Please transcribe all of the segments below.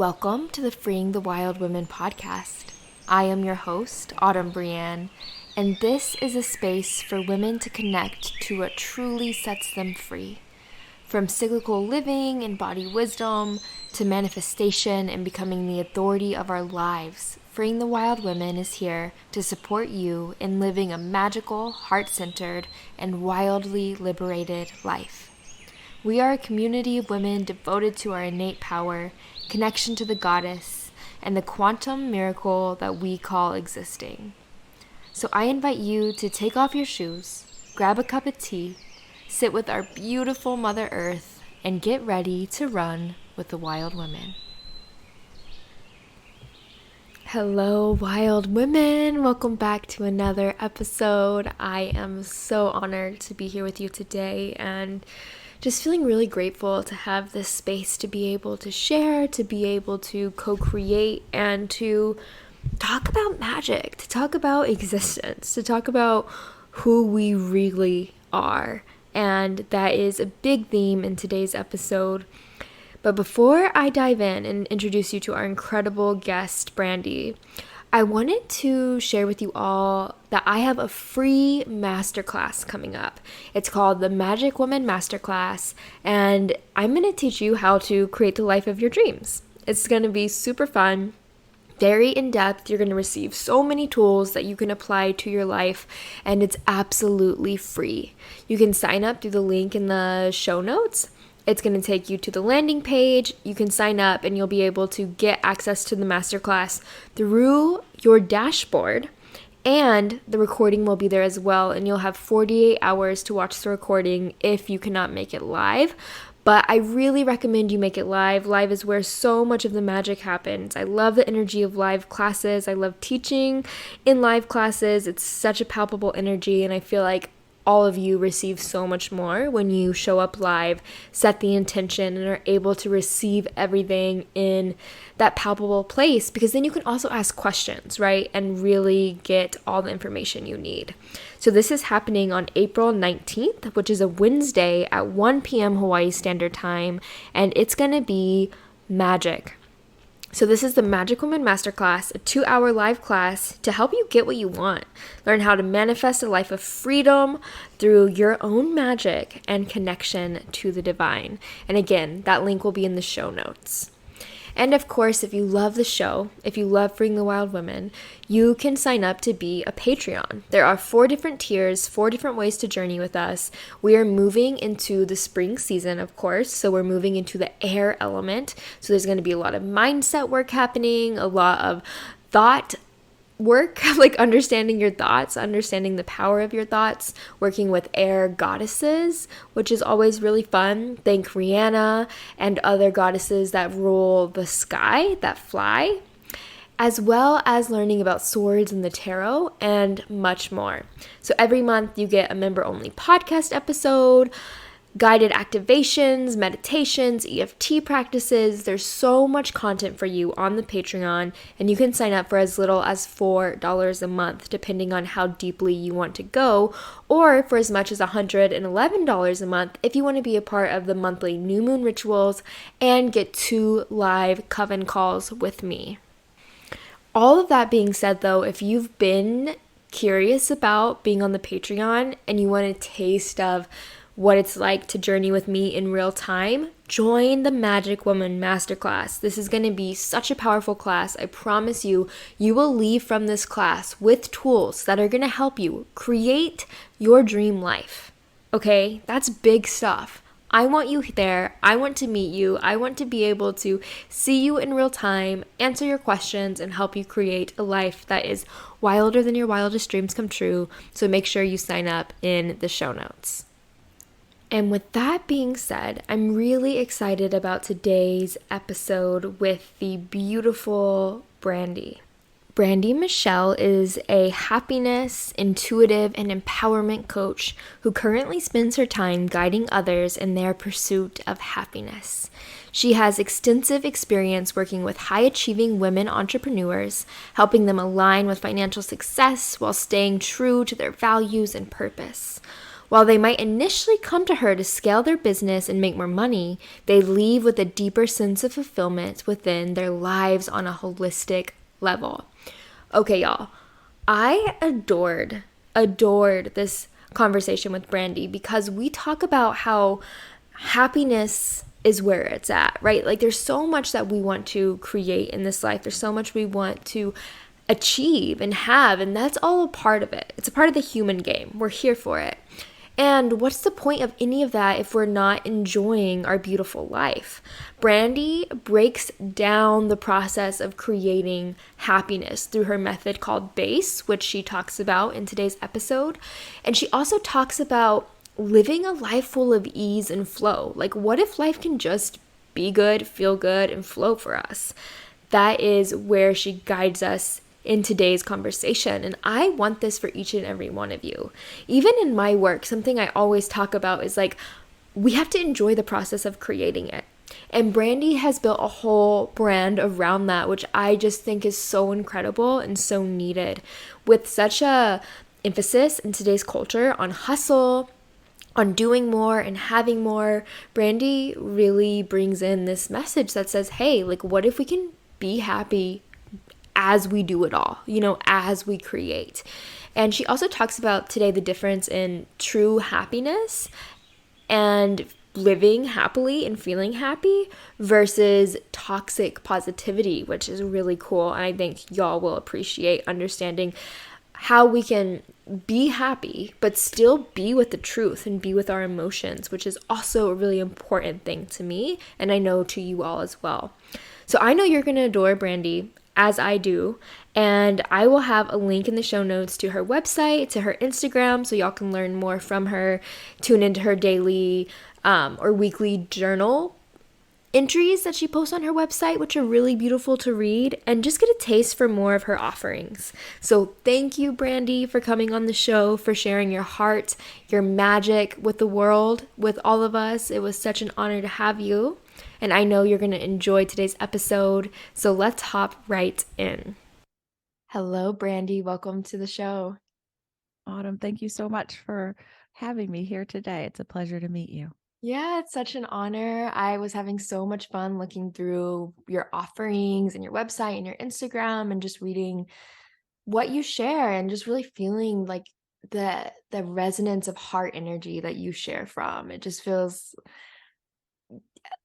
Welcome to the Freeing the Wild Women podcast. I am your host, Autumn Brianne, and this is a space for women to connect to what truly sets them free. From cyclical living and body wisdom to manifestation and becoming the authority of our lives, Freeing the Wild Women is here to support you in living a magical, heart-centered, and wildly liberated life. We are a community of women devoted to our innate power, connection to the goddess, and the quantum miracle that we call existing. So I invite you to take off your shoes, grab a cup of tea, sit with our beautiful Mother Earth, and get ready to run with the wild women. Hello, wild women. Welcome back to another episode. I am so honored to be here with you today and just feeling really grateful to have this space to be able to share, to be able to co-create, and to talk about magic, to talk about existence, to talk about who we really are. And that is a big theme in today's episode. But before I dive in and introduce you to our incredible guest, Brandi, I wanted to share with you all that I have a free masterclass coming up. It's called the Magic Woman Masterclass, and I'm going to teach you how to create the life of your dreams. It's going to be super fun, very in-depth. You're going to receive so many tools that you can apply to your life, and it's absolutely free. You can sign up through the link in the show notes. It's going to take you to the landing page. You can sign up and you'll be able to get access to the masterclass through your dashboard, and the recording will be there as well, and you'll have 48 hours to watch the recording if you cannot make it live. But I really recommend you make it live. Live is where so much of the magic happens. I love the energy of live classes. I love teaching in live classes. It's such a palpable energy, and I feel like all of you receive so much more when you show up live, set the intention, and are able to receive everything in that palpable place, because then you can also ask questions, right? And really get all the information you need. So this is happening on April 19th, which is a Wednesday at 1 p.m. Hawaii Standard Time, and it's going to be magic. So this is the Magic Woman Masterclass, a 2-hour live class to help you get what you want. Learn how to manifest a life of freedom through your own magic and connection to the divine. And again, that link will be in the show notes. And of course, if you love the show, if you love Freeing the Wild Women, you can sign up to be a Patreon. There are 4 different tiers, 4 different ways to journey with us. We are moving into the spring season, of course, so we're moving into the air element. So there's going to be a lot of mindset work happening, a lot of thought work, like understanding your thoughts, understanding the power of your thoughts, working with air goddesses, which is always really fun. Thank Rihanna and other goddesses that rule the sky, that fly, as well as learning about swords and the tarot and much more. So every month you get a member-only podcast episode, guided activations, meditations, EFT practices. There's so much content for you on the Patreon, and you can sign up for as little as $4 a month, depending on how deeply you want to go, or for as much as $111 a month if you want to be a part of the monthly new moon rituals and get 2 live coven calls with me. All of that being said, though, if you've been curious about being on the Patreon and you want a taste of what it's like to journey with me in real time, join the Magic Woman Masterclass. This is going to be such a powerful class. I promise you, you will leave from this class with tools that are going to help you create your dream life. Okay? That's big stuff. I want you there. I want to meet you. I want to be able to see you in real time, answer your questions, and help you create a life that is wilder than your wildest dreams come true. So make sure you sign up in the show notes. And with that being said, I'm really excited about today's episode with the beautiful Brandi. Brandi Michelle is a happiness, intuitive, and empowerment coach who currently spends her time guiding others in their pursuit of happiness. She has extensive experience working with high-achieving women entrepreneurs, helping them align with financial success while staying true to their values and purpose. While they might initially come to her to scale their business and make more money, they leave with a deeper sense of fulfillment within their lives on a holistic level. Okay, y'all. I adored this conversation with Brandi because we talk about how happiness is where it's at, right? Like there's so much that we want to create in this life. There's so much we want to achieve and have, and that's all a part of it. It's a part of the human game. We're here for it. And what's the point of any of that if we're not enjoying our beautiful life? Brandi breaks down the process of creating happiness through her method called BASE, which she talks about in today's episode. And she also talks about living a life full of ease and flow. Like, what if life can just be good, feel good, and flow for us? That is where she guides us in today's conversation. And I want this for each and every one of you. Even in my work, something I always talk about is like, we have to enjoy the process of creating it. And Brandi has built a whole brand around that, which I just think is so incredible and so needed. With such a emphasis in today's culture on hustle, on doing more and having more, Brandi really brings in this message that says, hey, like, what if we can be happy as we do it all, as we create? And she also talks about today the difference in true happiness and living happily and feeling happy versus toxic positivity, which is really cool. And I think y'all will appreciate understanding how we can be happy, but still be with the truth and be with our emotions, which is also a really important thing to me. And I know to you all as well. So I know you're going to adore Brandi, as I do. And I will have a link in the show notes to her website, to her Instagram, so y'all can learn more from her, tune into her daily or weekly journal entries that she posts on her website, which are really beautiful to read, and just get a taste for more of her offerings. So thank you, Brandi, for coming on the show, for sharing your heart, your magic with the world, with all of us. It was such an honor to have you, and I know you're going to enjoy today's episode, so let's hop right in. Hello, Brandi. Welcome to the show. Autumn, thank you so much for having me here today. It's a pleasure to meet you. Yeah, it's such an honor. I was having so much fun looking through your offerings and your website and your Instagram and just reading what you share and just really feeling like the resonance of heart energy that you share from. It just feels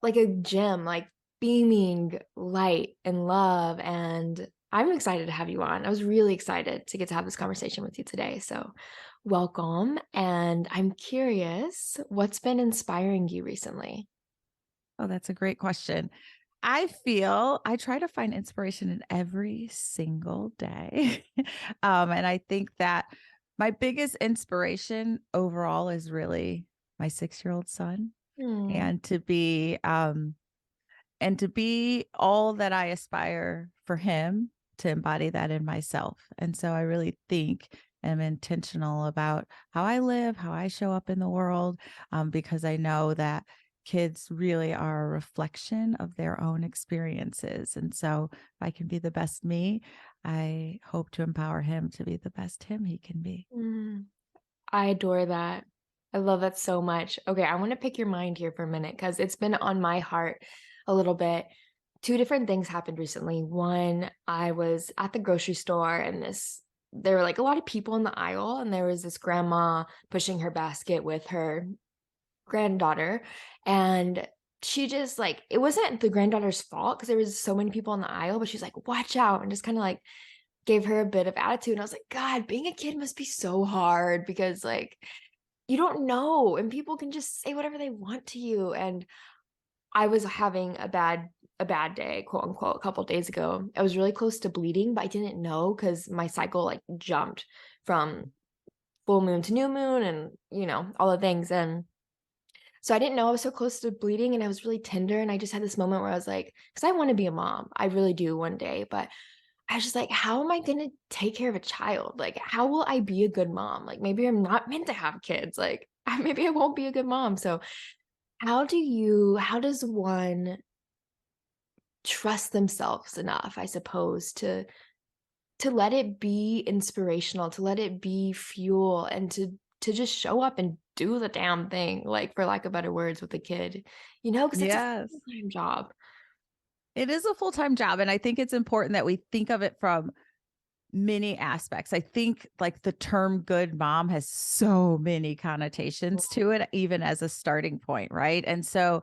like a gem, like beaming light and love. And I'm excited to have you on. I was really excited to get to have this conversation with you today. So, welcome. And I'm curious, what's been inspiring you recently? Oh, that's a great question. I feel I try to find inspiration in every single day. And I think that my biggest inspiration overall is really my 6-year-old son Hmm. and to be all that I aspire for him, to embody that in myself. And so I really think am intentional about how I live, how I show up in the world, because I know that kids really are a reflection of their own experiences. And so if I can be the best me, I hope to empower him to be the best him he can be. Mm. I adore that. I love that so much. Okay, I want to pick your mind here for a minute because it's been on my heart a little bit. Two different things happened recently. One, I was at the grocery store and there were like a lot of people in the aisle, and there was this grandma pushing her basket with her granddaughter. And she just like, it wasn't the granddaughter's fault because there was so many people in the aisle, but she's like, watch out, and just kind of like gave her a bit of attitude. And I was like, God, being a kid must be so hard because like you don't know, and people can just say whatever they want to you. And I was having a bad day, quote unquote, a couple days ago. I was really close to bleeding, but I didn't know because my cycle like jumped from full moon to new moon and all the things. And so I didn't know I was so close to bleeding, and I was really tender. And I just had this moment where I was like, because I want to be a mom. I really do one day, but I was just like, how am I going to take care of a child? Like, how will I be a good mom? Like, maybe I'm not meant to have kids. Like, maybe I won't be a good mom. So, how does one trust themselves enough, I suppose, to let it be inspirational, to let it be fuel, and to to just show up and do the damn thing, like, for lack of better words, with a kid, because it's a Yes. full-time job. It is a full-time job, and I think it's important that we think of it from many aspects. I think like the term good mom has so many connotations to it, even as a starting point, right? And so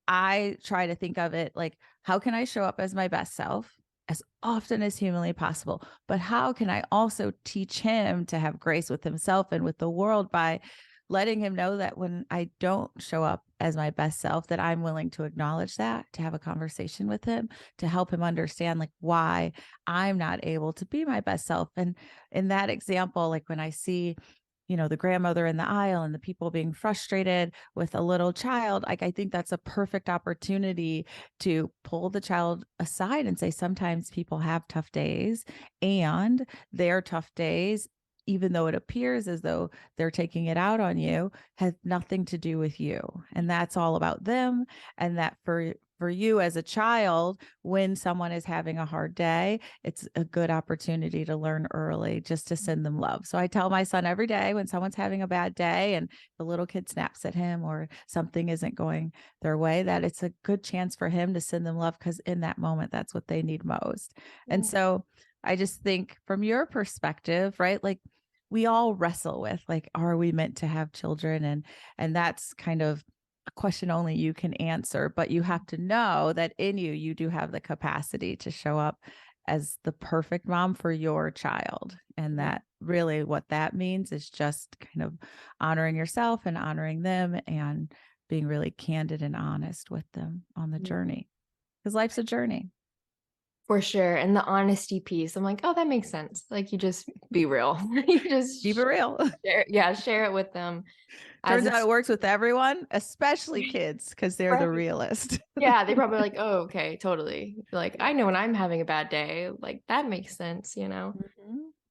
I try to think of it like, how can I show up as my best self as often as humanly possible? But how can I also teach him to have grace with himself and with the world by letting him know that when I don't show up as my best self, that I'm willing to acknowledge that, to have a conversation with him, to help him understand like why I'm not able to be my best self. And in that example, like when I see the grandmother in the aisle and the people being frustrated with a little child, like I think that's a perfect opportunity to pull the child aside and say, sometimes people have tough days, and their tough days, even though it appears as though they're taking it out on you, has nothing to do with you. And that's all about them. And that for you as a child, when someone is having a hard day, it's a good opportunity to learn early just to send them love. So I tell my son every day when someone's having a bad day and the little kid snaps at him or something isn't going their way, that it's a good chance for him to send them love, because in that moment, that's what they need most. And Mm, so I just think from your perspective, right? Like we all wrestle with like, are we meant to have children? And that's kind of a question only you can answer, but you have to know that in you, you do have the capacity to show up as the perfect mom for your child. And mm, that really what that means is just kind of honoring yourself and honoring them and being really candid and honest with them on the mm. journey, because life's a journey. For sure, and the honesty piece, I'm like, "Oh, that makes sense." Like, you just be real. You Keep it just real. share it with them as Turns out it it's works with everyone, especially kids, because they're the right. realist. Yeah, they probably like, "Oh, okay, totally." Like, I know when I'm having a bad day, like, that makes sense? Mhm.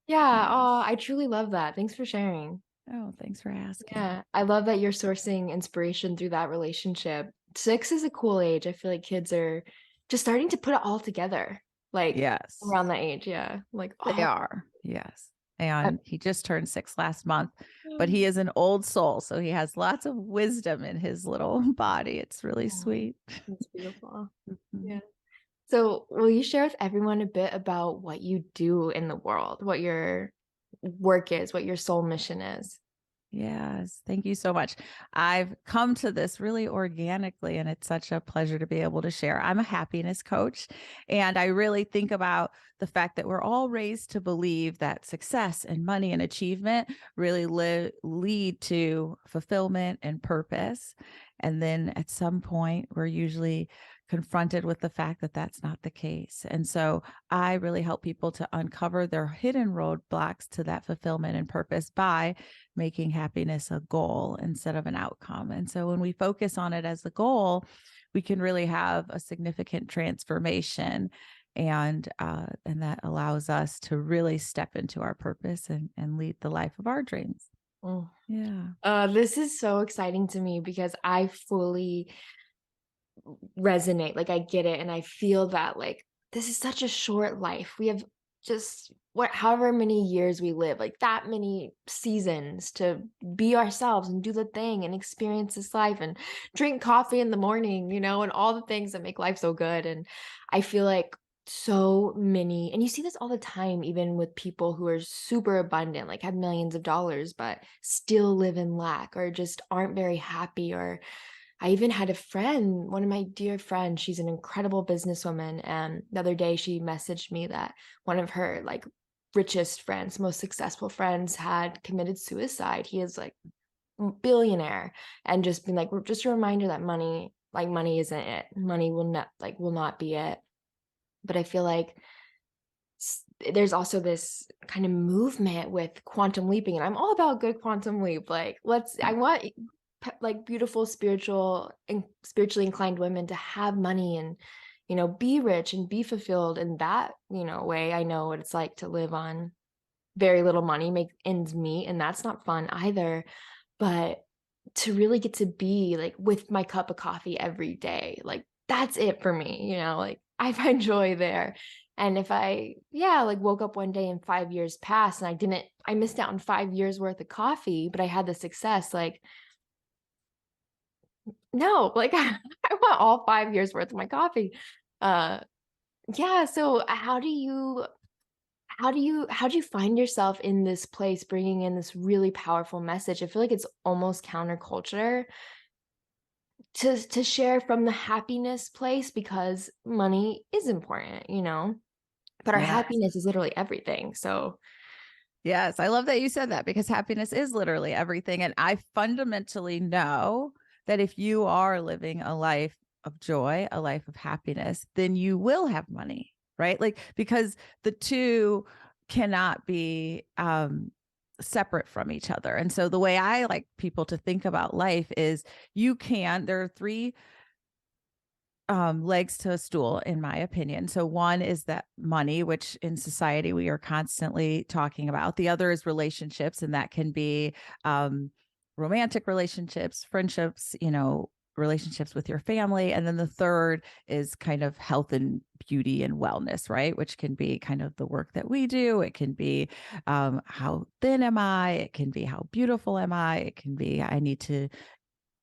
Yeah, Yeah. oh, I truly love that. Thanks for sharing. Oh, thanks for asking. Yeah, I love that you're sourcing inspiration through that relationship. 6 is a cool age. I feel like kids are just starting to put it all together, like, Yes, around that age, yeah. Like, they oh, are. Yes. uh, And he just turned 6 last month, but he is an old soul, so he has lots of wisdom in his little body. It's really oh, sweet. that's beautiful. Mhm. Yeah. So, will you share with everyone a bit about what you do in the world, what your work is, what your soul mission is? Yes, thank you so much. I've come to this really organically, and it's such a pleasure to be able to share. I'm a happiness coach, and I really think about the fact that we're all raised to believe that success and money and achievement really lead to fulfillment and purpose. And then at some point, we're usually confronted with the fact that that's not the case. And so I really help people to uncover their hidden roadblocks to that fulfillment and purpose by making happiness a goal instead of an outcome. And so when we focus on it as a goal, we can really have a significant transformation, and that allows us to really step into our purpose and lead the life of our dreams. Mm. Yeah. This is so exciting to me because I fully resonate. Like, I get it, and I feel that, like, this is such a short life. We have just however many years we live, like, that many seasons to be ourselves and do the thing and experience this life and drink coffee in the morning, and all the things that make life so good, and I feel like so many and you see this all the time even with people who are super abundant, like, have millions of dollars, but still live in lack or just aren't very happy or I even had a friend, one of my dear friends, she's an incredible businesswoman, and the other day she messaged me that one of her, like, richest friends, most successful friends had committed suicide. He is, like, billionaire, and just been like, just a reminder that money isn't it. Money will not be it." But I feel like there's also this kind of movement with quantum leaping, and I'm all about good quantum leap. Like, I want like beautiful spiritual and spiritually inclined women to have money and be rich and be fulfilled in that way. I know what it's like to live on very little money, make ends meet, and that's not fun either. But to really get to be like with my cup of coffee every day, like that's it for me. Like I find joy there. And if I woke up one day and 5 years passed and I missed out on 5 years worth of coffee, but I had the success, like, no, like I want all 5 years worth of my coffee. Uh, yeah. So how do you find yourself in this place bringing in this really powerful message? I feel like it's almost counterculture to share from the happiness place because money is important, but our Yes. happiness is literally everything. So, Yes, I love that you said that because happiness is literally everything. And I fundamentally know that if you are living a life of joy, a life of happiness, then you will have money, right? Like, because the two cannot be separate from each other. And so the way I like people to think about life is there are three legs to a stool, in my opinion. So one is that money, which in society we are constantly talking about. The other is relationships, and that can be romantic relationships, friendships, relationships with your family. And then the third is kind of health and beauty and wellness, right? Which can be kind of the work that we do. It can be how thin am I? It can be how beautiful am I? It can be I need to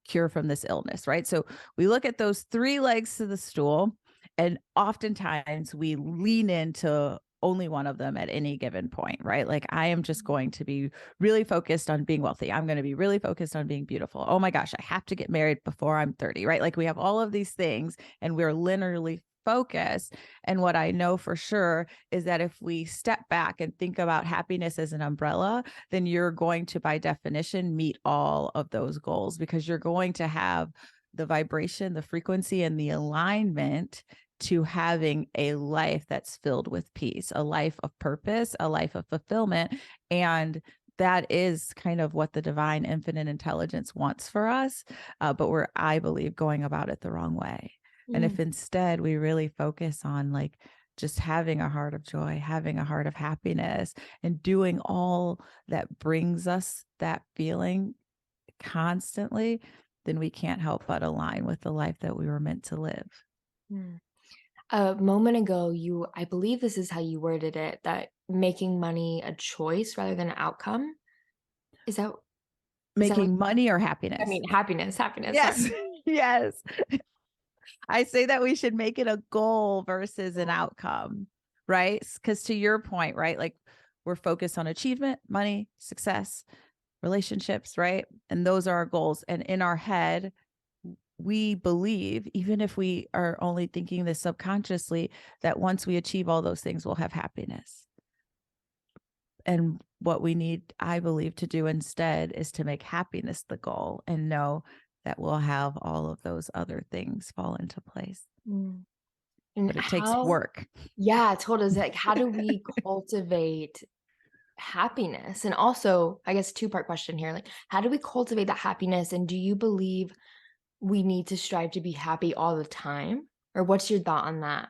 cure from this illness, right? So we look at those three legs to the stool, and oftentimes we lean into only one of them at any given point, right? Like I am just going to be really focused on being wealthy. I'm going to be really focused on being beautiful. Oh my gosh, I have to get married before I'm 30, right? Like we have all of these things and we're linearly focused. And what I know for sure is that if we step back and think about happiness as an umbrella, then you're going to, by definition, meet all of those goals because you're going to have the vibration, the frequency, and the alignment to having a life that's filled with peace, a life of purpose, a life of fulfillment. And that is kind of what the divine infinite intelligence wants for us. But we're, I believe, going about it the wrong way. And mm, if instead we really focus on like just having a heart of joy, having a heart of happiness, and doing all that brings us that feeling constantly, then we can't help but align with the life that we were meant to live. mm. A moment ago, I believe this is how you worded it, that making money a choice rather than an outcome. Is that is that what Making money or I happiness? mean, happiness, sorry. Yes. Yes. I say that we should make it a goal versus an Oh. outcome, right? Because to your point, right? Like we're focused on achievement, money, success, relationships, right? And those are our goals. And in our head, we believe, even if we are only thinking this subconsciously, that once we achieve all those things, we'll have happiness. And what we need, I believe, to do instead is to make happiness the goal and know that we'll have all of those other things fall into place. Mm. And But it takes work. yeah, totally. It's like, how do we cultivate happiness? And also, I guess two-part question here, like, how do we cultivate that happiness? And do you believe we need to strive to be happy all the time? Or what's your thought on that?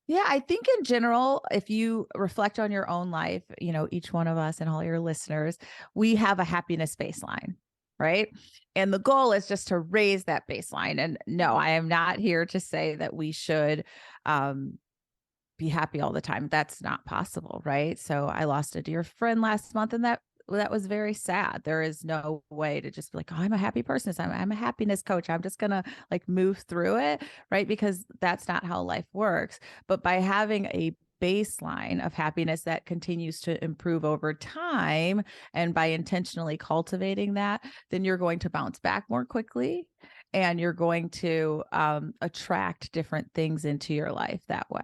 Yeah, I think in general, if you reflect on your own life, each one of us and all your listeners, we have a happiness baseline, right? And the goal is just to raise that baseline. And no, I am not here to say that we should be happy all the time. That's not possible, right? So I lost a dear friend last month, and that was very sad. There is no way to just be like, oh, I'm a happy person. So I'm a happiness coach. I'm just gonna like move through it, right? Because that's not how life works. But by having a baseline of happiness that continues to improve over time, and by intentionally cultivating that, then you're going to bounce back more quickly, and you're going to attract different things into your life that way.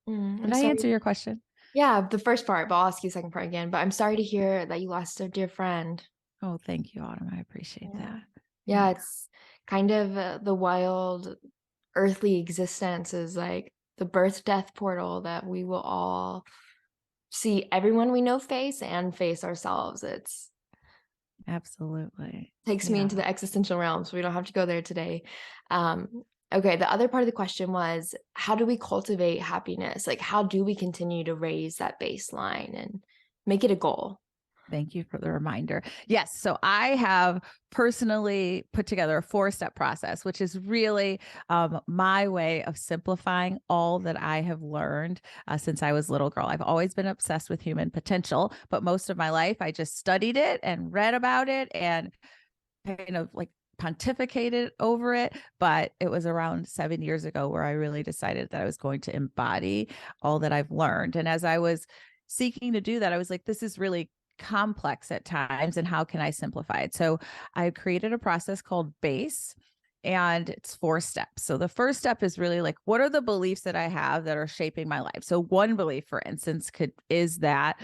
Mm, I'm Did I sorry. answer your question? Yeah, the first part, but I'll ask you the second part again. But I'm sorry to hear that you lost a dear friend. Oh, thank you, Autumn. I appreciate Yeah. that. Yeah, Yeah, it's kind of the wild earthly existence is like the birth death portal that we will all see everyone we know face and face ourselves. It's absolutely. takes me Yeah. into the existential realm, so we don't have to go there today. Okay, the other part of the question was, how do we cultivate happiness? Like, how do we continue to raise that baseline and make it a goal? Thank you for the reminder. Yes. So I have personally put together a 4-step process, which is really my way of simplifying all that I have learned since I was a little girl. I've always been obsessed with human potential, but most of my life I just studied it and read about it and kind of like pontificated over it. But it was around 7 years ago where I really decided that I was going to embody all that I've learned. And as I was seeking to do that, I was like, this is really complex at times. And how can I simplify it? So I created a process called BASE. And it's 4 steps. So the first step is really like, what are the beliefs that I have that are shaping my life? So one belief, for instance, is that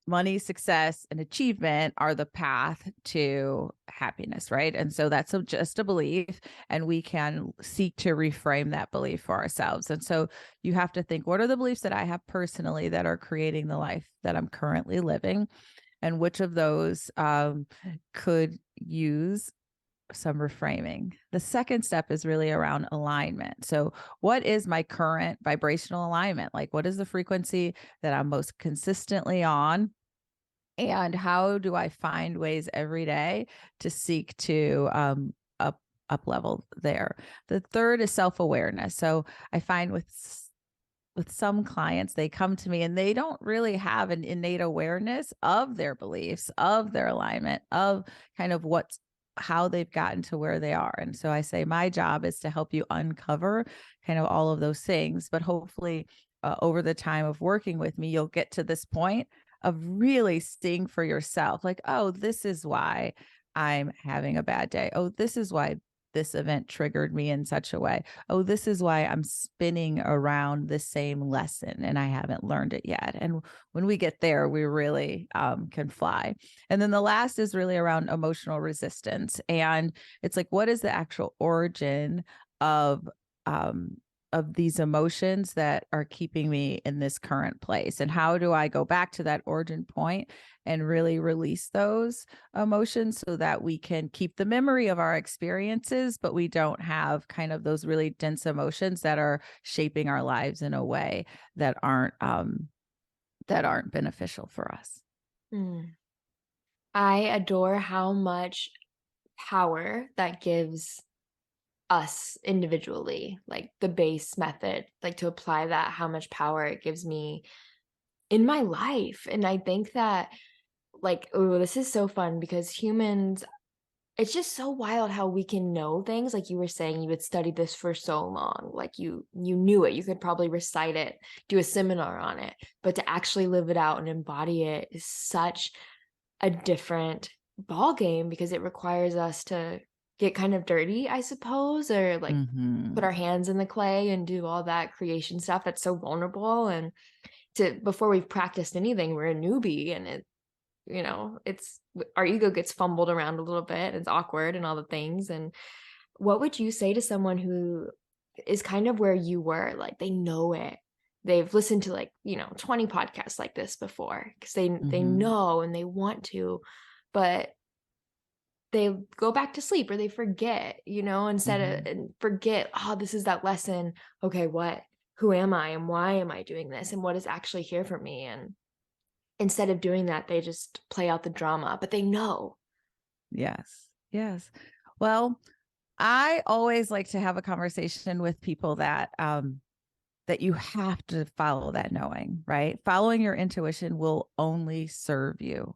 money, success, and achievement are the path to happiness, right? And so that's just a belief, and we can seek to reframe that belief for ourselves. And so you have to think, what are the beliefs that I have personally that are creating the life that I'm currently living? And which of those could use some reframing? The second step is really around alignment. So, what is my current vibrational alignment? Like, what is the frequency that I'm most consistently on? And how do I find ways every day to seek to up level there? The third is self-awareness. So I find with some clients, they come to me and they don't really have an innate awareness of their beliefs, of their alignment, of kind of how they've gotten to where they are. And so I say, my job is to help you uncover kind of all of those things. But hopefully, over the time of working with me, you'll get to this point of really seeing for yourself, like, oh, this is why I'm having a bad day. Oh, this is why this event triggered me in such a way. Oh, this is why I'm spinning around the same lesson and I haven't learned it yet. And when we get there, we really can fly. And then the last is really around emotional resistance. And it's like, what is the actual origin of these emotions that are keeping me in this current place? And how do I go back to that origin point and really release those emotions so that we can keep the memory of our experiences, but we don't have kind of those really dense emotions that are shaping our lives in a way that aren't beneficial for us. Mm. I adore how much power that gives us individually, like the base method, like to apply that, how much power it gives me in my life. And I think that, like, oh, this is so fun because humans, it's just so wild how we can know things. Like you were saying, you had studied this for so long, like you knew it, you could probably recite it, do a seminar on it, but to actually live it out and embody it is such a different ball game because it requires us to get kind of dirty, I suppose, or like put Mm-hmm. our hands in the clay and do all that creation stuff that's so vulnerable. And to before we've practiced anything, we're a newbie, and it's our ego gets fumbled around a little bit. It's awkward and all the things. And what would you say to someone who is kind of where you were? Like they know it. They've listened to 20 podcasts like this before because they Mm-hmm. know and they want to, but they go back to sleep or they forget, instead of Mm-hmm. and forget, oh, this is that lesson. Okay, who am I and why am I doing this and what is actually here for me? And instead of doing that, they just play out the drama, but they know. Yes. Yes. Well, I always like to have a conversation with people that you have to follow that knowing, right? Following your intuition will only serve you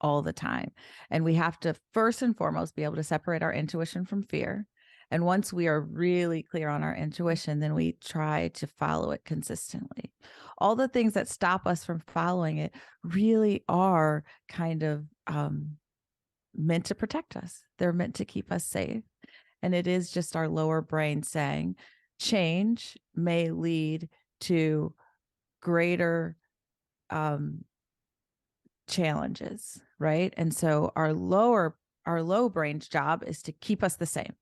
all the time. And we have to first and foremost be able to separate our intuition from fear. And once we are really clear on our intuition, then we try to follow it consistently. All the things that stop us from following it really are kind of meant to protect us. They're meant to keep us safe. And it is just our lower brain saying change may lead to greater challenges, right? And so our low brain's job is to keep us the same,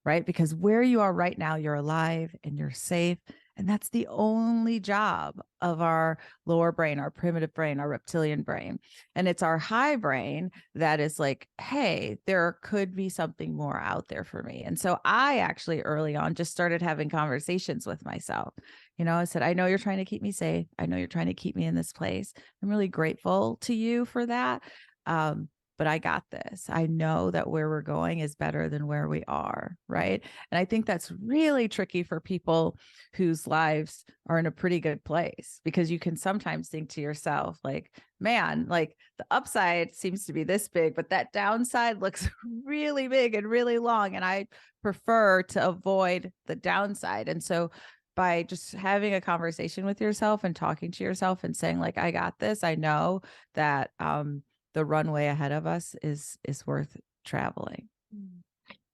right? Because where you are right now, you're alive and you're safe And that's the only job of our lower brain, our primitive brain, our reptilian brain. And it's our high brain that is like, hey, there could be something more out there for me. And so I actually early on just started having conversations with myself. I said, I know you're trying to keep me safe. I know you're trying to keep me in this place. I'm really grateful to you for that. But I got this. I know that where we're going is better than where we are. Right. And I think that's really tricky for people whose lives are in a pretty good place, because you can sometimes think to yourself, like, man, like the upside seems to be this big, but that downside looks really big and really long. And I prefer to avoid the downside. And so by just having a conversation with yourself and talking to yourself and saying, like, I got this, I know that the runway ahead of us is worth traveling.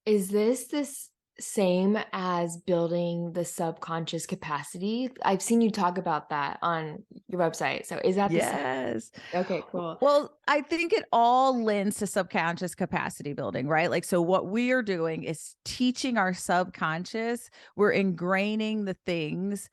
Is this same as building the subconscious capacity? I've seen you talk about that on your website. So is that the same? Yes. Okay, cool. Well, I think it all lends to subconscious capacity building, right? Like, so what we are doing is teaching our subconscious, we're ingraining the things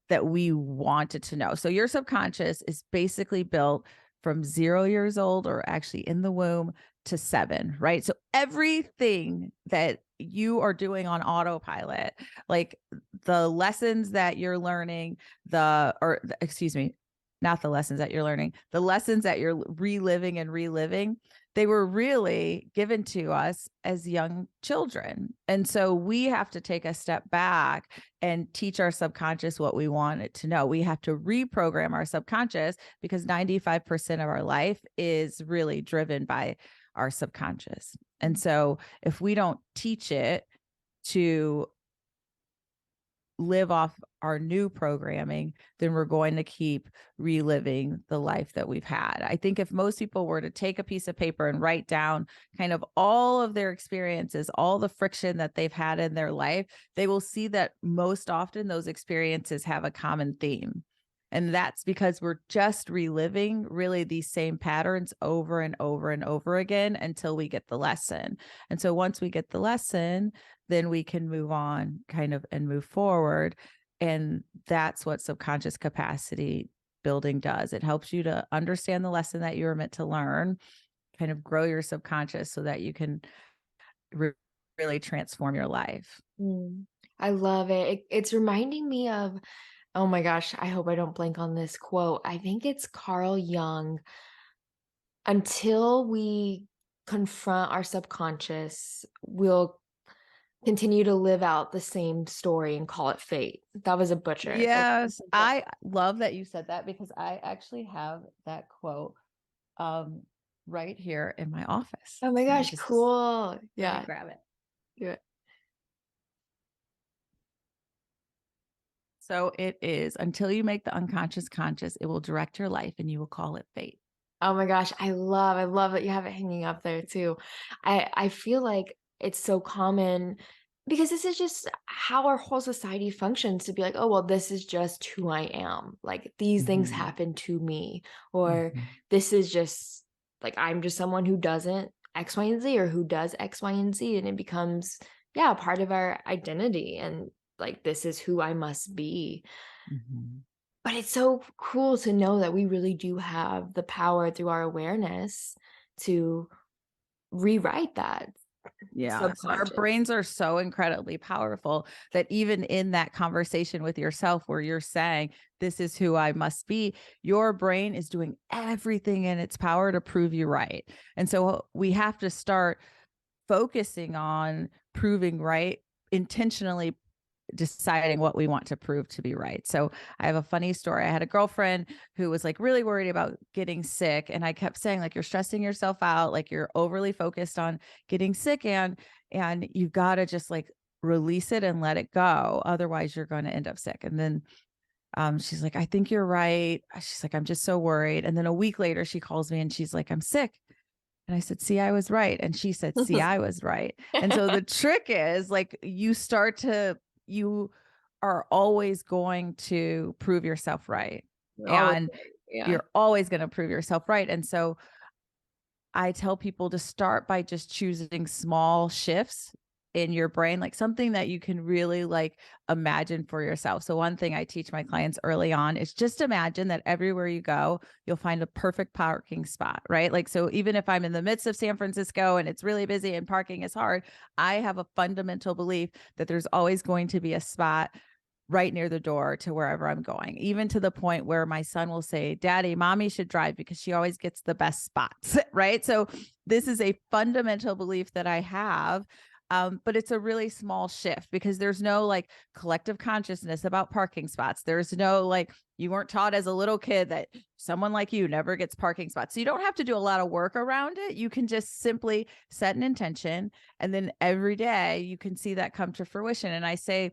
that we wanted to know. So your subconscious is basically built from 0 years old, or actually in the womb, to 7, right? So everything that you are doing on autopilot, like the lessons that you're learning, excuse me, not the lessons that you're learning, the lessons that you're reliving, they were really given to us as young children. And so we have to take a step back and teach our subconscious what we want it to know. We have to reprogram our subconscious, because 95% of our life is really driven by our subconscious. And so if we don't teach it to live off our new programming, then we're going to keep reliving the life that we've had. I think if most people were to take a piece of paper and write down kind of all of their experiences, all the friction that they've had in their life, they will see that most often those experiences have a common theme. And that's because we're just reliving really these same patterns over and over and over again until we get the lesson. And so once we get the lesson, then we can move on kind of and move forward. And that's what subconscious capacity building does. It helps you to understand the lesson that you were meant to learn, kind of grow your subconscious so that you can really transform your life. I love it. It's reminding me of, oh my gosh, I hope I don't blank on this quote. I think it's Carl Jung. Until we confront our subconscious, we'll continue to live out the same story and call it fate. That was a butcher. Yes, I love that you said that, because I actually have that quote right here in my office. Oh my gosh, cool. Yeah. Grab it. Do it. So it is, until you make the unconscious conscious, it will direct your life and you will call it fate. Oh my gosh, I love that you have it hanging up there too. I feel like it's so common because this is just how our whole society functions, to be like, oh well, this is just who I am. Like these things happen to me, or this is just like I'm just someone who doesn't X, Y, and Z, or who does X, Y, and Z, and it becomes part of our identity, and like this is who I must be. But it's so cool to know that we really do have the power through our awareness to rewrite that Yes, our subconscious. brains are so incredibly powerful that even in that conversation with yourself where you're saying, this is who I must be, your brain is doing everything in its power to prove you right. And so we have to start focusing on proving right, intentionally deciding what we want to prove to be right. So I have a funny story. I had a girlfriend who was like really worried about getting sick. And I kept saying, like, you're stressing yourself out, like you're overly focused on getting sick, and you've got to just like release it and let it go. Otherwise you're going to end up sick. And then she's like, I think you're right. She's like, I'm just so worried. And then a week later she calls me and she's like, I'm sick. And I said, see, I was right. And she said, see, I was right. And so the trick is like, you are always going to prove yourself right. And you're always going to prove yourself right. And so I tell people to start by just choosing small shifts in your brain, like something that you can really like imagine for yourself. So one thing I teach my clients early on is just imagine that everywhere you go, you'll find a perfect parking spot, right? Like, so even if I'm in the midst of San Francisco and it's really busy and parking is hard, I have a fundamental belief that there's always going to be a spot right near the door to wherever I'm going, even to the point where my son will say, Daddy, mommy should drive because she always gets the best spots. Right. So this is a fundamental belief that I have. But it's a really small shift because there's no like collective consciousness about parking spots. There's no like, you weren't taught as a little kid that someone like you never gets parking spots. So you don't have to do a lot of work around it. You can just simply set an intention. And then every day you can see that come to fruition. And I say,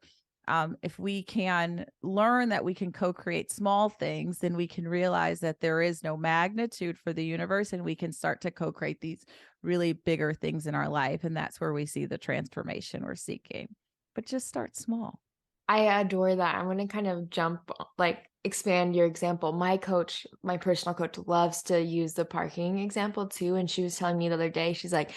if we can learn that we can co-create small things, then we can realize that there is no magnitude for the universe, and we can start to co-create these really bigger things in our life. And that's where we see the transformation we're seeking. But just start small. I adore that. I'm going to kind of jump, like expand your example. My coach, my personal coach, loves to use the parking example too. And she was telling me the other day, she's like,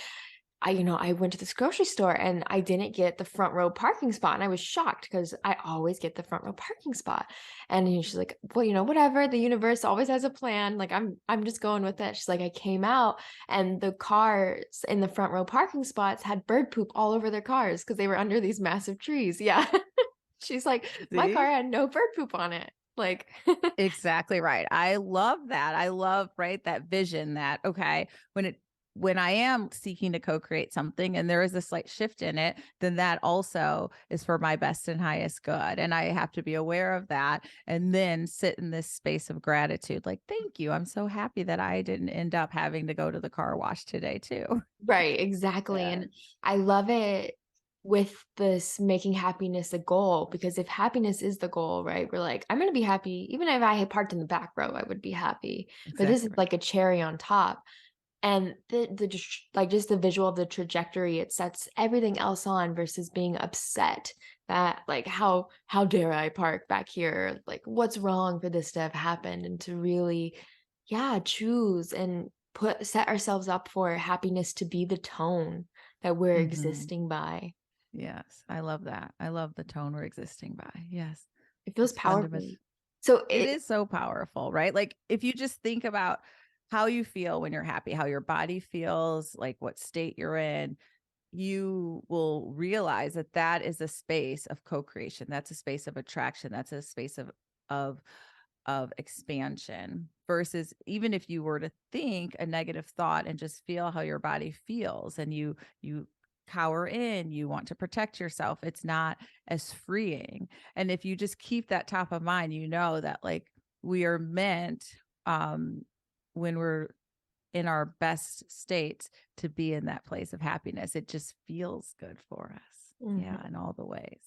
I went to this grocery store and I didn't get the front row parking spot. And I was shocked because I always get the front row parking spot. And she's like, well, whatever, the universe always has a plan. Like I'm just going with it. She's like, I came out and the cars in the front row parking spots had bird poop all over their cars because they were under these massive trees. Yeah. She's like, my car See? had no bird poop on it. Like, Exactly right. I love that. I love, right, that vision that, okay, when I am seeking to co-create something and there is a slight shift in it, then that also is for my best and highest good. And I have to be aware of that and then sit in this space of gratitude. Like, thank you. I'm so happy that I didn't end up having to go to the car wash today too. right, exactly. Yeah, And I love it with this making happiness a goal, because if happiness is the goal, right, we're like, I'm going to be happy. Even if I had parked in the back row, I would be happy. But this exactly is right. like a cherry on top. And like just the visual of the trajectory, it sets everything else on versus being upset that like how dare I park back here? Like what's wrong for this to have happened? And to really, yeah, choose and set ourselves up for happiness to be the tone that we're Mhm. existing by. Yes, I love that. I love the tone we're existing by. Yes, It feels it's fundamental. powerful. So It it is so powerful, right? Like if you just think about how you feel when you're happy, how your body feels, like what state you're in, you will realize that that is a space of co-creation. That's a space of attraction. That's a space of of expansion versus even if you were to think a negative thought and just feel how your body feels and you cower in, you want to protect yourself, it's not as freeing. And if you just keep that top of mind, you know that like we are meant um when we're in our best states to be in that place of happiness. It just feels good for us. Yeah, Mhm. in all the ways.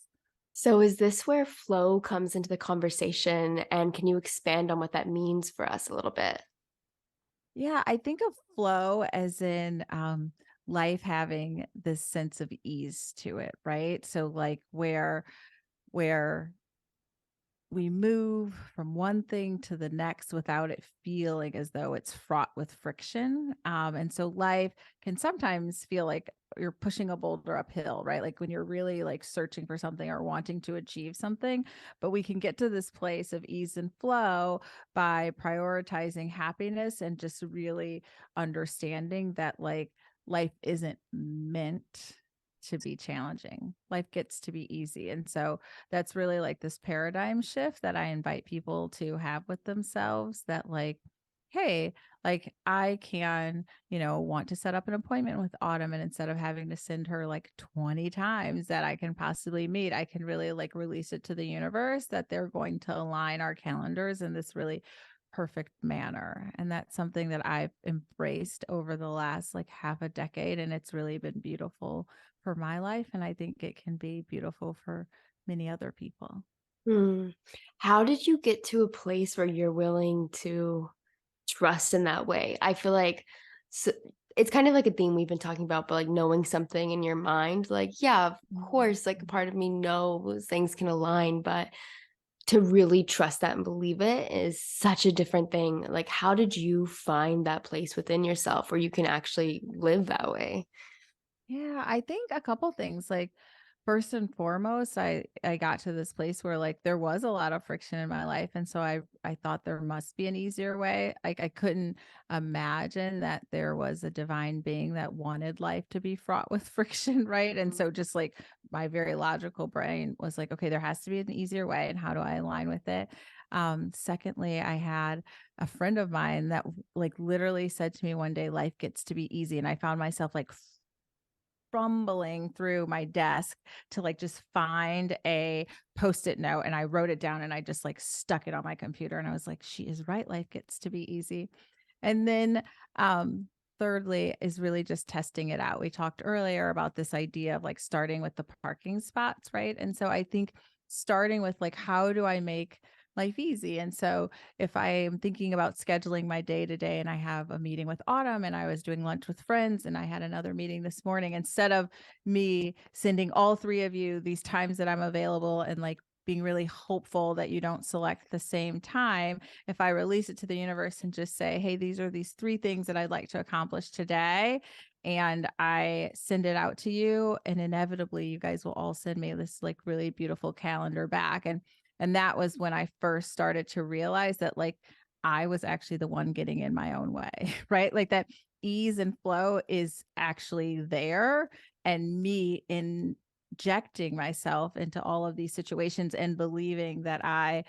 So is this where flow comes into the conversation, and can you expand on what that means for us a little bit? Yeah, I think of flow as in life having this sense of ease to it, right? So like where we move from one thing to the next without it feeling as though it's fraught with friction. And so life can sometimes feel like you're pushing a boulder uphill, right? Like when you're really like searching for something or wanting to achieve something. But we can get to this place of ease and flow by prioritizing happiness and just really understanding that like life isn't meant to be challenging. Life gets to be easy. And so that's really like this paradigm shift that I invite people to have with themselves that like, hey, like I can, want to set up an appointment with Autumn and instead of having to send her like 20 times that I can possibly meet, I can really like release it to the universe that they're going to align our calendars in this really perfect manner. And that's something that I've embraced over the last like half a decade. And it's really been beautiful for my life. And I think it can be beautiful for many other people. Hmm. How did you get to a place where you're willing to trust in that way? I feel like s it's kind of like a theme we've been talking about, but like knowing something in your mind, like, yeah, of Mhm. course, like a part of me knows things can align, but to really trust that and believe it is such a different thing. Like, how did you find that place within yourself where you can actually live that way? Yeah, I think a couple things. Like, first and foremost, I got to this place where like there was a lot of friction in my life, and so I thought there must be an easier way. Like, I couldn't imagine that there was a divine being that wanted life to be fraught with friction, right? And so just like my very logical brain was like, okay, there has to be an easier way, and how do I align with it? Secondly, I had a friend of mine that like literally said to me one day, life gets to be easy, and I found myself like fumbling through my desk to like just find a post-it note, and I wrote it down and I just like stuck it on my computer, and I was like, she is right, life gets to be easy. And then thirdly is really just testing it out. We talked earlier about this idea of like starting with the parking spots, right? And so I think starting with like, how do I make life easy? And so if I am thinking about scheduling my day to day and I have a meeting with Autumn and I was doing lunch with friends and I had another meeting this morning, instead of me sending all three of you these times that I'm available and like being really hopeful that you don't select the same time, if I release it to the universe and just say, hey, these are these three things that I'd like to accomplish today, and I send it out to you, and inevitably you guys will all send me this like really beautiful calendar back. And that was when I first started to realize that like I was actually the one getting in my own way, right? Like that ease and flow is actually there, and me injecting myself into all of these situations and believing that I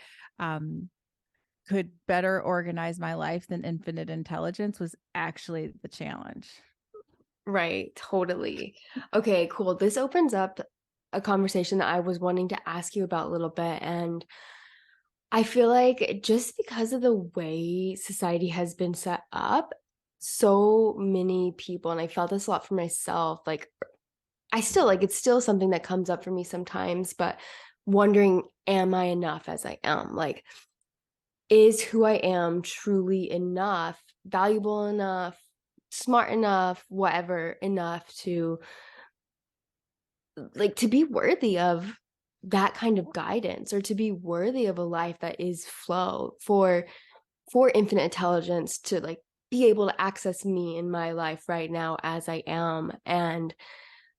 could better organize my life than infinite intelligence was actually the challenge. Right, totally. Okay, cool. This opens up a conversation that I was wanting to ask you about a little bit. And I feel like just because of the way society has been set up, so many people, and I felt this a lot for myself, like I still like it's still something that comes up for me sometimes, but wondering, am I enough as I am? Like, is who I am truly enough, valuable enough, smart enough, whatever enough to like to be worthy of that kind of guidance or to be worthy of a life that is flow for infinite intelligence to like be able to access me in my life right now as I am. And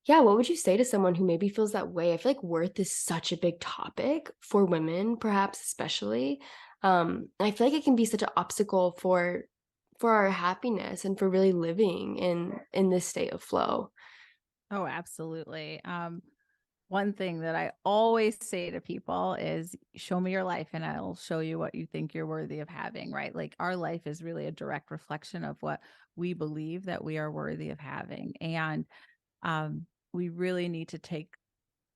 yeah, what would you say to someone who maybe feels that way? I feel like worth is such a big topic for women, perhaps especially. I feel like it can be such an obstacle for our happiness and for really living in this state of flow. Oh, absolutely. One thing that I always say to people is show me your life and I'll show you what you think you're worthy of having, right? Like our life is really a direct reflection of what we believe that we are worthy of having. And we really need to take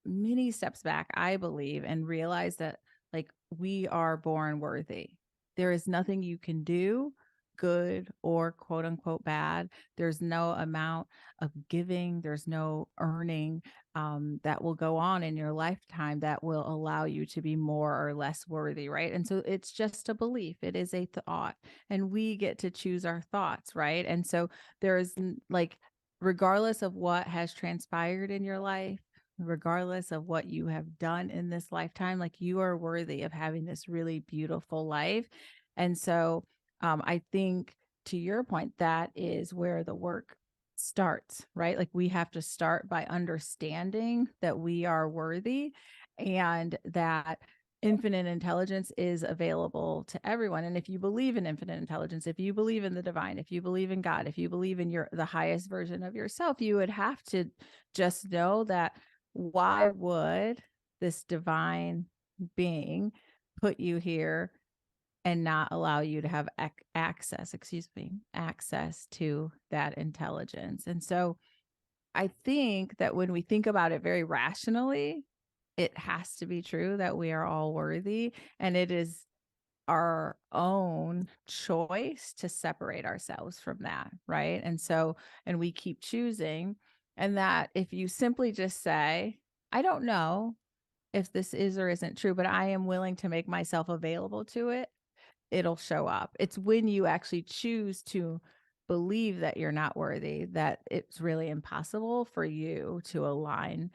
many steps back, I believe, and realize that like we are born worthy. There is nothing you can do, good or quote unquote bad. There's no amount of giving, there's no earning that will go on in your lifetime that will allow you to be more or less worthy, right? And so it's just a belief, it is a thought, and we get to choose our thoughts, right? And so there's like, regardless of what has transpired in your life, regardless of what you have done in this lifetime, like you are worthy of having this really beautiful life. And so I think to your point, that is where the work starts, right? Like we have to start by understanding that we are worthy and that infinite intelligence is available to everyone. And if you believe in infinite intelligence, if you believe in the divine, if you believe in God, if you believe in the highest version of yourself, you would have to just know that why would this divine being put you here and not allow you to have access to that intelligence? And so I think that when we think about it very rationally, it has to be true that we are all worthy, and it is our own choice to separate ourselves from that, right? And so, and we keep choosing. And that if you simply just say, I don't know if this is or isn't true, but I am willing to make myself available to it, it'll show up. It's when you actually choose to believe that you're not worthy that it's really impossible for you to align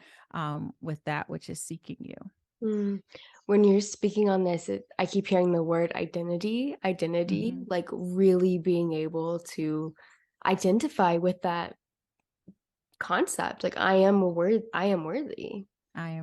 with that which is seeking you. Mm. When you're speaking on this, I keep hearing the word identity, Mhm. like really being able to identify with that concept. Like I am worthy. I am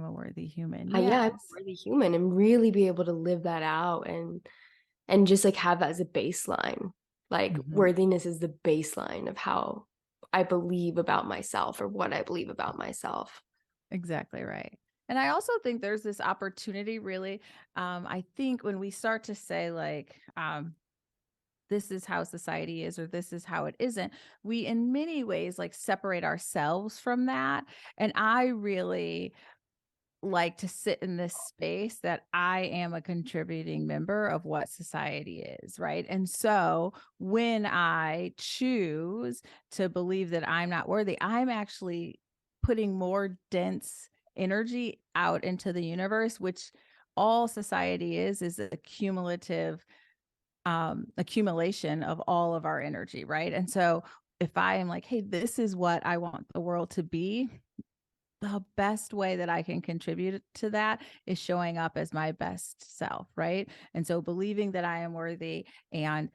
a worthy human. Yeah, I'm a Yes. worthy human, and really be able to live that out and just like have that as a baseline. Like Mhm. worthiness is the baseline of how I believe about myself or what I believe about myself. Exactly right. And I also think there's this opportunity really. I think when we start to say like, this is how society is or this is how it isn't, we in many ways like separate ourselves from that. And I really like to sit in this space that I am a contributing member of what society is, right? And so when I choose to believe that I'm not worthy, I'm actually putting more dense energy out into the universe, which all society is a cumulative accumulation of all of our energy, right? And so if I am like, hey, this is what I want the world to be, the best way that I can contribute to that is showing up as my best self, right? And so believing that I am worthy and,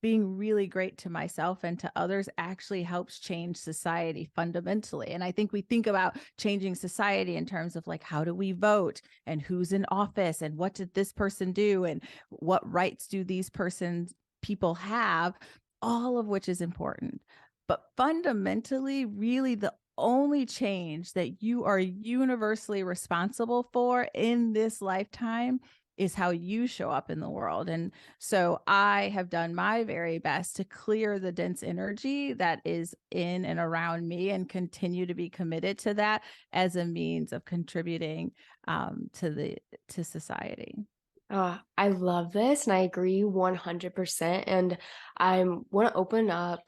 being really great to myself and to others actually helps change society fundamentally. And I think we think about changing society in terms of like, how do we vote and who's in office and what did this person do and what rights do these people have, all of which is important. But fundamentally, really the only change that you are universally responsible for in this lifetime is how you show up in the world. And so I have done my very best to clear the dense energy that is in and around me and continue to be committed to that as a means of contributing to society. I love this and I agree 100%. And I want to open up,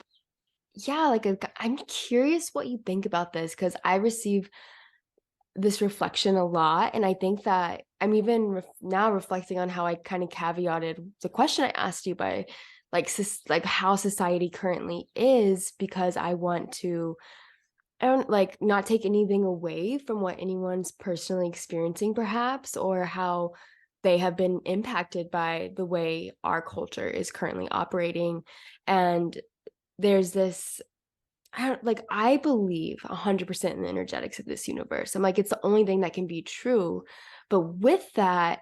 yeah, I'm curious what you think about this because I receive this reflection a lot. And I think that I'm even now reflecting on how I kind of caveated the question I asked you by like how society currently is because I want to I don't like not take anything away from what anyone's personally experiencing, perhaps, or how they have been impacted by the way our culture is currently operating. And there's this, I believe 100% in the energetics of this universe. I'm like, it's the only thing that can be true. But with that,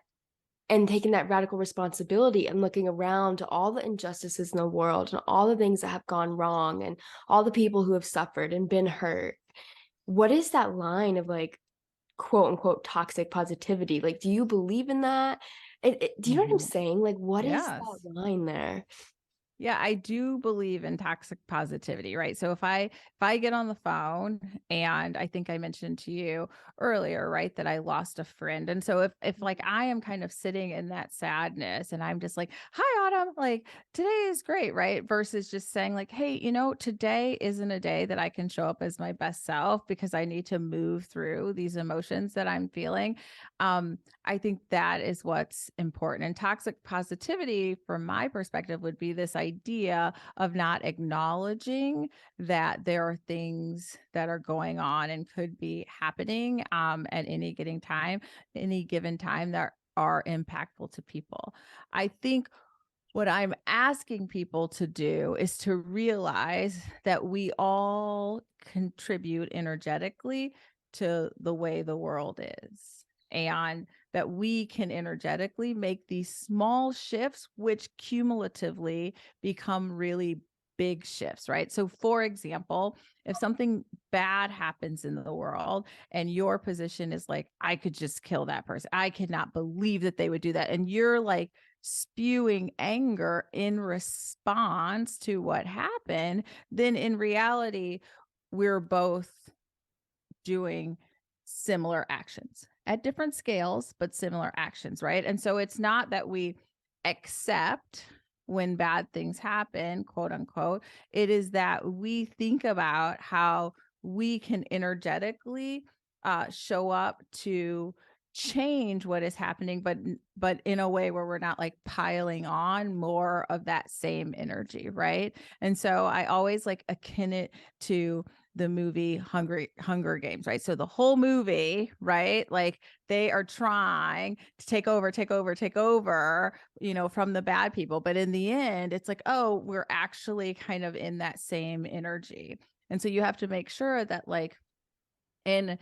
and taking that radical responsibility and looking around to all the injustices in the world and all the things that have gone wrong and all the people who have suffered and been hurt, what is that line of like quote unquote toxic positivity? Like, do you believe in that? Do you know what I'm Mhm. saying? Like, what is that Yes. line there? Yeah, I do believe in toxic positivity, right? So if I get on the phone and I think I mentioned to you earlier, right, that I lost a friend. And so if like I am kind of sitting in that sadness and I'm just like, "Hi Autumn, like today is great," right? Versus just saying like, "Hey, today isn't a day that I can show up as my best self because I need to move through these emotions that I'm feeling." I think that is what's important. And toxic positivity, from my perspective, would be this idea of not acknowledging that there are things that are going on and could be happening at any given time that are impactful to people. I think what I'm asking people to do is to realize that we all contribute energetically to the way the world is. And that we can energetically make these small shifts, which cumulatively become really big shifts, right? So, for example, if something bad happens in the world and your position is like, I could just kill that person, I cannot believe that they would do that. And you're like, spewing anger in response to what happened, then in reality, we're both doing similar actions at different scales, but similar actions, right? And so it's not that we accept when bad things happen, quote unquote. It is that we think about how we can energetically show up to change what is happening, but in a way where we're not like piling on more of that same energy, right? And so I always like akin it to the movie Hunger Games, right? So the whole movie, right? Like they are trying to take over, from the bad people. But in the end, it's like, oh, we're actually kind of in that same energy. And so you have to make sure that like in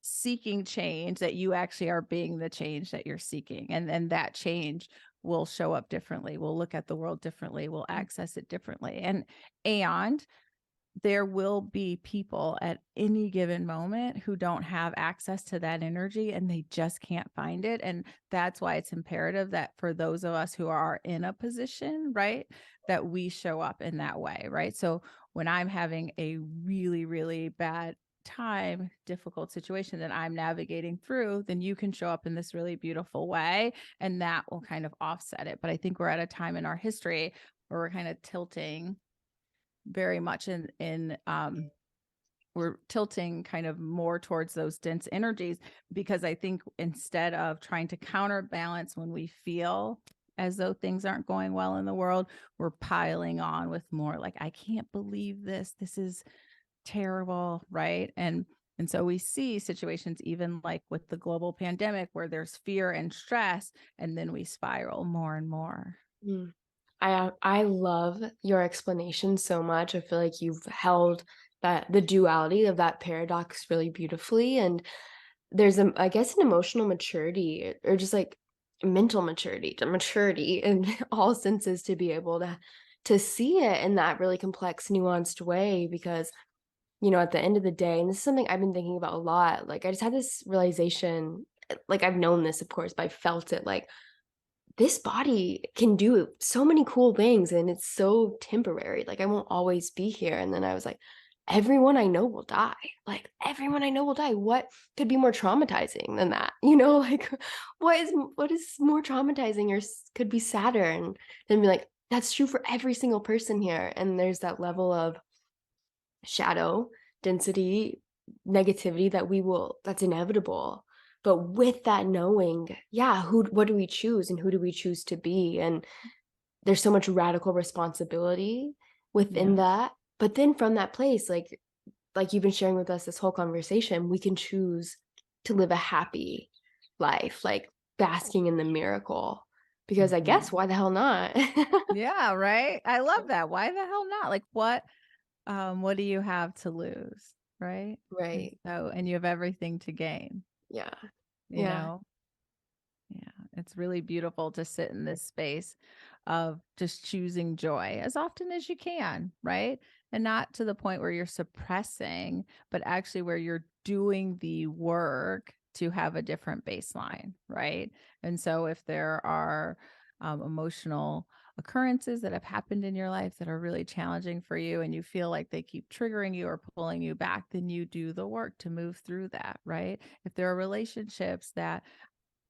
seeking change that you actually are being the change that you're seeking. And then that change will show up differently. We'll look at the world differently. We'll access it differently. And there will be people at any given moment who don't have access to that energy and they just can't find it. And that's why it's imperative that for those of us who are in a position, right, that we show up in that way, right? So when I'm having a really, really bad time, difficult situation that I'm navigating through, then you can show up in this really beautiful way and that will kind of offset it. But I think we're at a time in our history where we're kind of tilting very much in we're tilting kind of more towards those dense energies, because I think instead of trying to counterbalance when we feel as though things aren't going well in the world, we're piling on with more like, I can't believe this is terrible, right? And so we see situations even like with the global pandemic where there's fear and stress, and then we spiral more and more. Mm. I love your explanation so much. I feel like you've held that the duality of that paradox really beautifully. And there's I guess an emotional maturity or just like mental maturity, to maturity in all senses to be able to see it in that really complex, nuanced way. Because, at the end of the day, and this is something I've been thinking about a lot, like I just had this realization, like I've known this, of course, but I felt it like this body can do so many cool things and it's so temporary. Like I won't always be here. And then I was like, everyone I know will die. Like everyone I know will die. What could be more traumatizing than that? Like what is more traumatizing or could be sadder? And then be like, that's true for every single person here. And there's that level of shadow, density, negativity that's inevitable. But with that knowing, yeah, what do we choose and who do we choose to be? And there's so much radical responsibility within Yes. that. But then from that place, like you've been sharing with us this whole conversation, we can choose to live a happy life, like basking in the miracle. Because I guess Mhm. why the hell not? Yeah, right. I love that. Why the hell not? Like what do you have to lose, right? And Right. so and you have everything to gain, Yeah. you Yeah. know? Yeah, it's really beautiful to sit in this space of just choosing joy as often as you can, right? And not to the point where you're suppressing, but actually where you're doing the work to have a different baseline, right? And so if there are emotional occurrences that have happened in your life that are really challenging for you and you feel like they keep triggering you or pulling you back, then you do the work to move through that, right? If there are relationships that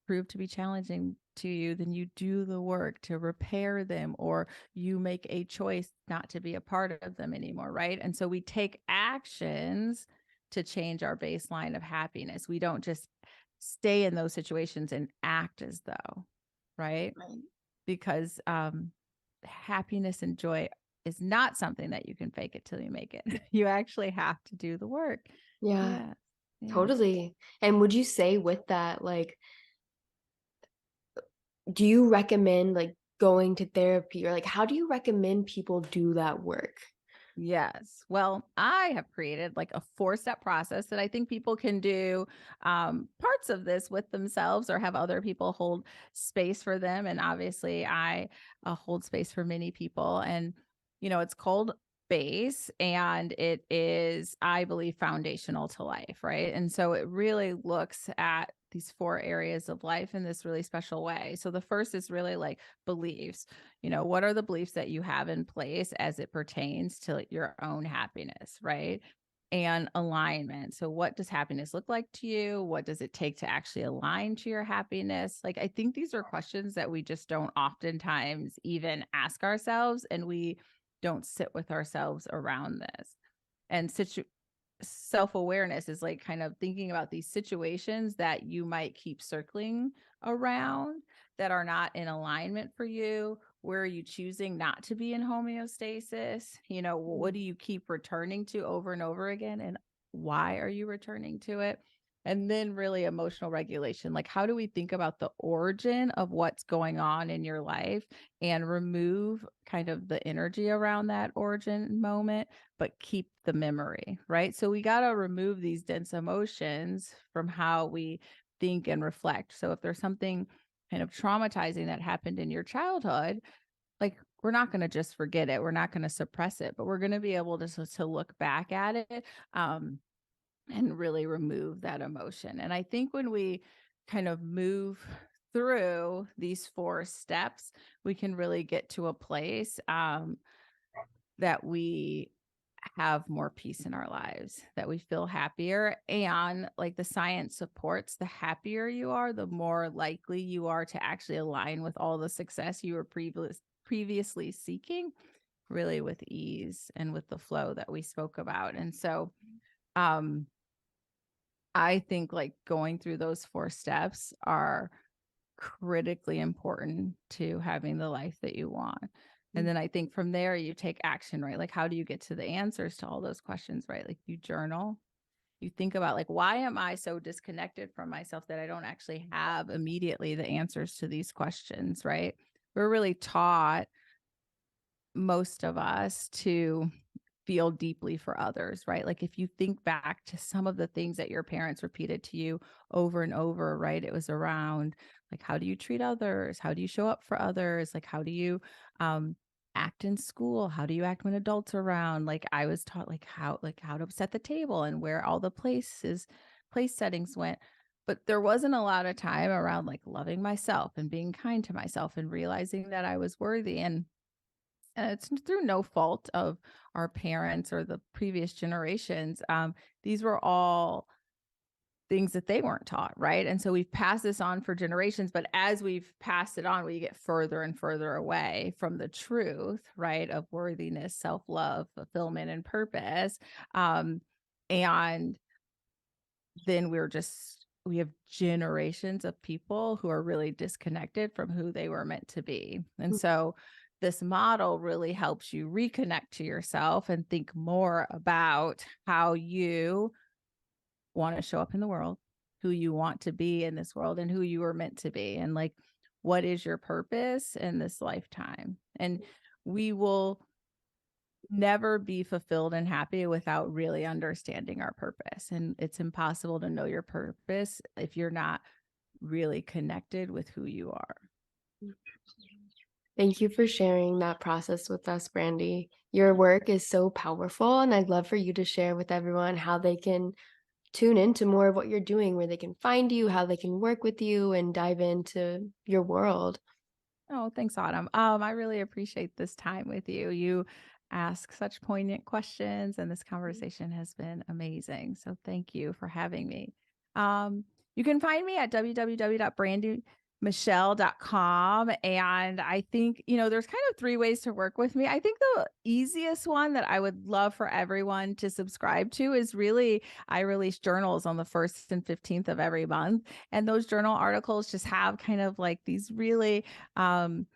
prove to be challenging to you, then you do the work to repair them, or you make a choice not to be a part of them anymore, right? And so we take actions to change our baseline of happiness. We don't just stay in those situations and act as though, right? Right. Because happiness and joy is not something that you can fake it till you make it. You actually have to do the work. Yeah. Yeah. Yeah. Totally. And would you say with that, like, do you recommend like going to therapy or like how do you recommend people do that work? Yes. Well, I have created like a 4-step process that I think people can do parts of this with themselves or have other people hold space for them. And obviously, I hold space for many people. And, it's called base and it is, I believe, foundational to life. Right. And so it really looks at these 4 areas of life in this really special way. So the first is really like beliefs. What are the beliefs that you have in place as it pertains to your own happiness, right? And alignment. So, what does happiness look like to you? What does it take to actually align to your happiness? Like, I think these are questions that we just don't oftentimes even ask ourselves, and we don't sit with ourselves around this. And self-awareness is like kind of thinking about these situations that you might keep circling around that are not in alignment for you. Where are you choosing not to be in homeostasis? What do you keep returning to over and over again, and why are you returning to it? And then really emotional regulation. Like, how do we think about the origin of what's going on in your life and remove kind of the energy around that origin moment, but keep the memory, right? So we got to remove these dense emotions from how we think and reflect. So if there's something kind of traumatizing that happened in your childhood, like, we're not going to just forget it. We're not going to suppress it, but we're going to be able to look back at it. And really remove that emotion. And I think when we kind of move through these 4 steps, we can really get to a place that we have more peace in our lives, that we feel happier. And like the science supports, the happier you are, the more likely you are to actually align with all the success you were previously seeking, really with ease and with the flow that we spoke about. And so, um, I think like going through those 4 steps are critically important to having the life that you want. And then I think from there you take action, right? Like, how do you get to the answers to all those questions, right? Like, you journal, you think about like, why am I so disconnected from myself that I don't actually have immediately the answers to these questions, right? We're really taught, most of us, to feel deeply for others, right? Like, if you think back to some of the things that your parents repeated to you over and over, right? It was around like, how do you treat others? How do you show up for others? Like, how do you um act in school? How do you act when adults are around? Like, I was taught like how to set the table and where all the place settings went. But there wasn't a lot of time around like loving myself and being kind to myself and realizing that I was worthy. And it's through no fault of our parents or the previous generations. These were all things that they weren't taught, right? And so we've passed this on for generations, but as we've passed it on, we get further and further away from the truth, right, of worthiness, self-love, fulfillment, and purpose. And then we have generations of people who are really disconnected from who they were meant to be. And so this model really helps you reconnect to yourself and think more about how you want to show up in the world, who you want to be in this world, and who you were meant to be. And like, what is your purpose in this lifetime? And we will never be fulfilled and happy without really understanding our purpose. And it's impossible to know your purpose if you're not really connected with who you are. Thank you for sharing that process with us, Brandi. Your work is so powerful, and I'd love for you to share with everyone how they can tune into more of what you're doing, where they can find you, how they can work with you, and dive into your world. Oh, thanks, Autumn. I really appreciate this time with you. You ask such poignant questions, and this conversation has been amazing. So thank you for having me. You can find me at www.brandymichelle.com. And I think, there's kind of 3 ways to work with me. I think the easiest one that I would love for everyone to subscribe to is really, I release journals on the 1st and 15th of every month. And those journal articles just have kind of like these really um,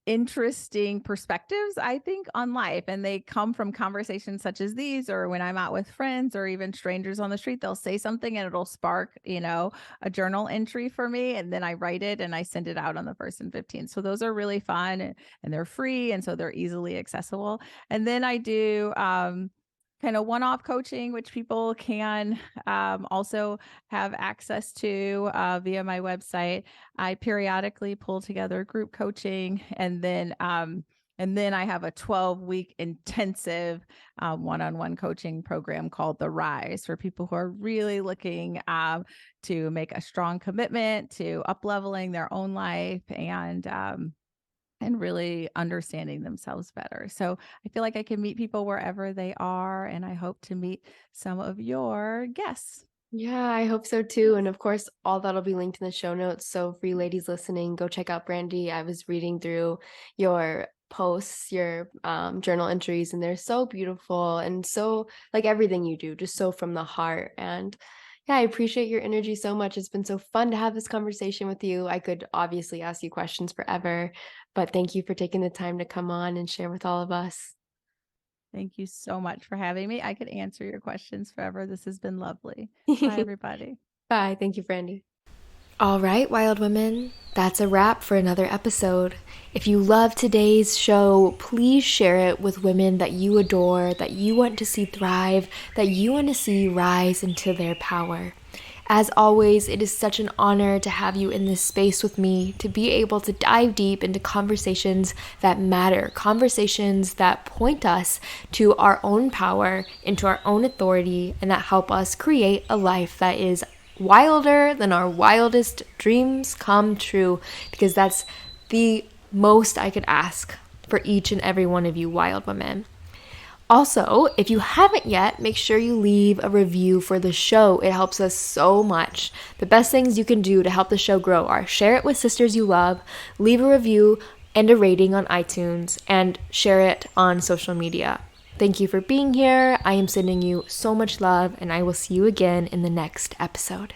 interesting perspectives, I think, on life. And they come from conversations such as these, or when I'm out with friends or even strangers on the street, they'll say something and it'll spark, a journal entry for me. And then I write it and I send it out on the 1st and 15th. So those are really fun and they're free. And so they're easily accessible. And then I do, kind of one-off coaching, which people can also have access to via my website. I periodically pull together group coaching, and then I have a 12-week intensive one-on-one coaching program called The Rise for people who are really looking to make a strong commitment to up-leveling their own life and really understanding themselves better. So I feel like I can meet people wherever they are, and I hope to meet some of your guests. Yeah, I hope so too. And of course, all that'll be linked in the show notes. So for you ladies listening, go check out Brandi. I was reading through your posts, your journal entries, and they're so beautiful and so like everything you do, just so from the heart. And yeah, I appreciate your energy so much. It's been so fun to have this conversation with you. I could obviously ask you questions forever, but thank you for taking the time to come on and share with all of us. Thank you so much for having me. I could answer your questions forever. This has been lovely. Bye, everybody. Bye. Thank you, Brandi. All right, wild women, that's a wrap for another episode. If you love today's show, please share it with women that you adore, that you want to see thrive, that you want to see rise into their power. As always, it is such an honor to have you in this space with me, to be able to dive deep into conversations that matter, conversations that point us to our own power, into our own authority, and that help us create a life that is wilder than our wildest dreams come true, because that's the most I could ask for each and every one of you wild women. Also, if you haven't yet, make sure you leave a review for the show. It helps us so much. The best things you can do to help the show grow are share it with sisters you love, leave a review and a rating on iTunes, and share it on social media. Thank you for being here. I am sending you so much love, and I will see you again in the next episode.